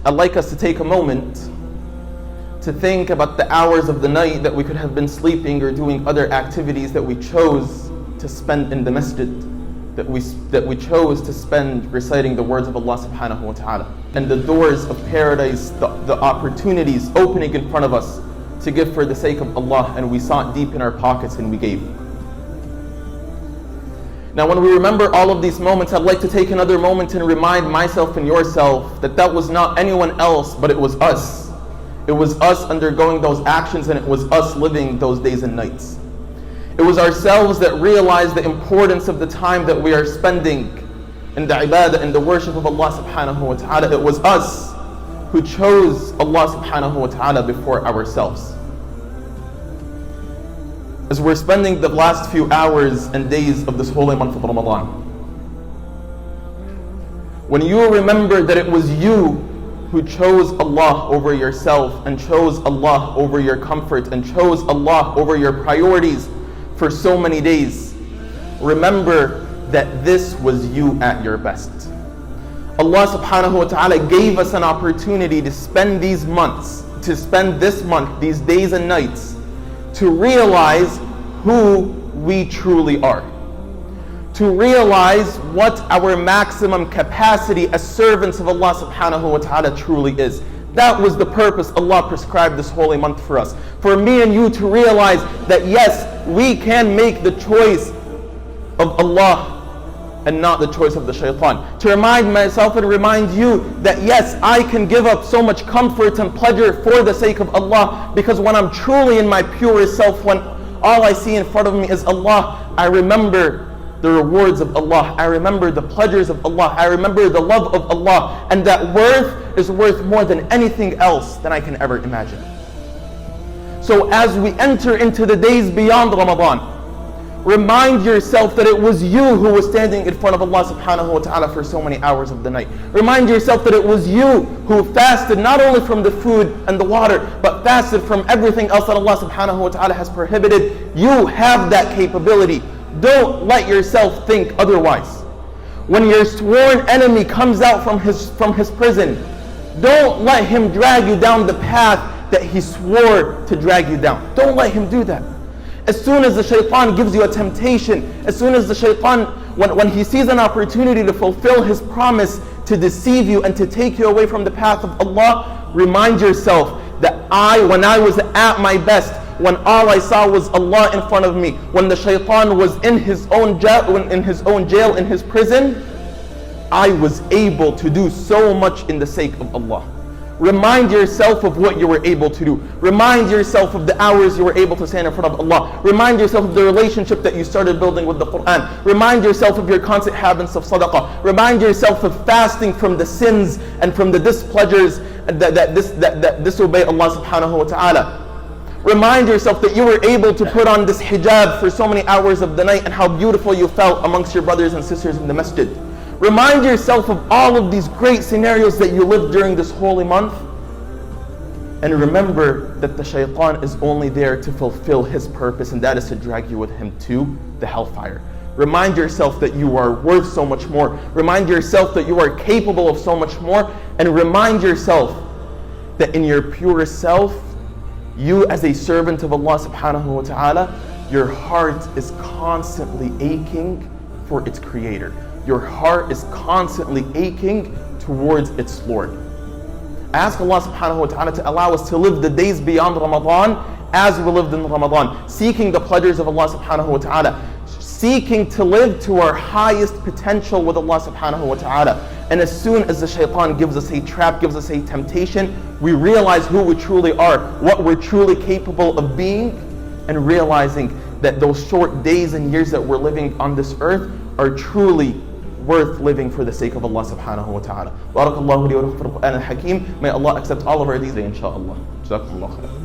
I'd like us to take a moment to think about the hours of the night that we could have been sleeping or doing other activities that we chose to spend in the masjid, that we chose to spend reciting the words of Allah subhanahu wa ta'ala. And the doors of paradise, the opportunities opening in front of us to give for the sake of Allah, and we sought deep in our pockets and we gave. Now when we remember all of these moments, I'd like to take another moment and remind myself and yourself that that was not anyone else, but it was us. It was us undergoing those actions, and it was us living those days and nights. It was ourselves that realized the importance of the time that we are spending in the ibadah, in the worship of Allah subhanahu wa ta'ala. It was us who chose Allah subhanahu wa ta'ala before ourselves. As we're spending the last few hours and days of this holy month of Ramadan, when you remember that it was you who chose Allah over yourself, and chose Allah over your comfort, and chose Allah over your priorities for so many days, remember that this was you at your best. Allah subhanahu wa ta'ala gave us an opportunity to spend these months, to spend this month, these days and nights, to realize who we truly are. To realize what our maximum capacity as servants of Allah subhanahu wa ta'ala truly is. That was the purpose Allah prescribed this holy month for us. For me and you to realize that yes, we can make the choice of Allah and not the choice of the shaitan. To remind myself and remind you that yes, I can give up so much comfort and pleasure for the sake of Allah, because when I'm truly in my purest self, when all I see in front of me is Allah, I remember the rewards of Allah, I remember the pleasures of Allah, I remember the love of Allah, and that worth is worth more than anything else that I can ever imagine. So as we enter into the days beyond Ramadan, remind yourself that it was you who was standing in front of Allah subhanahu wa ta'ala for so many hours of the night. Remind yourself that it was you who fasted not only from the food and the water, but fasted from everything else that Allah subhanahu wa ta'ala has prohibited. You have that capability. Don't let yourself think otherwise. When your sworn enemy comes out from his prison, don't let him drag you down the path that he swore to drag you down. Don't let him do that. As soon as the shaitan gives you a temptation, as soon as the shaitan, when he sees an opportunity to fulfill his promise to deceive you and to take you away from the path of Allah, remind yourself that when I was at my best, when all I saw was Allah in front of me, when the shaitan was in his own jail, in his prison, I was able to do so much in the sake of Allah. Remind yourself of what you were able to do. Remind yourself of the hours you were able to stand in front of Allah. Remind yourself of the relationship that you started building with the Quran. Remind yourself of your constant habits of sadaqah. Remind yourself of fasting from the sins and from the displeasures that disobey Allah subhanahu wa ta'ala. Remind yourself that you were able to put on this hijab for so many hours of the night, and how beautiful you felt amongst your brothers and sisters in the masjid. Remind yourself of all of these great scenarios that you lived during this holy month. And remember that the shaitan is only there to fulfill his purpose, and that is to drag you with him to the hellfire. Remind yourself that you are worth so much more. Remind yourself that you are capable of so much more. And remind yourself that in your purest self, you as a servant of Allah subhanahu wa ta'ala, your heart is constantly aching for its creator. Your heart is constantly aching towards its Lord. Ask Allah subhanahu wa ta'ala to allow us to live the days beyond Ramadan as we lived in Ramadan, seeking the pleasures of Allah subhanahu wa ta'ala, seeking to live to our highest potential with Allah subhanahu wa ta'ala. And as soon as the shaitan gives us a trap, gives us a temptation, we realize who we truly are, what we're truly capable of being, and realizing that those short days and years that we're living on this earth are truly worth living for the sake of Allah subhanahu wa ta'ala. Barakallahu li wa lakum fil Qur'an al-Hakim. May Allah accept all of our deeds, inshaAllah. Jazakumullah khair.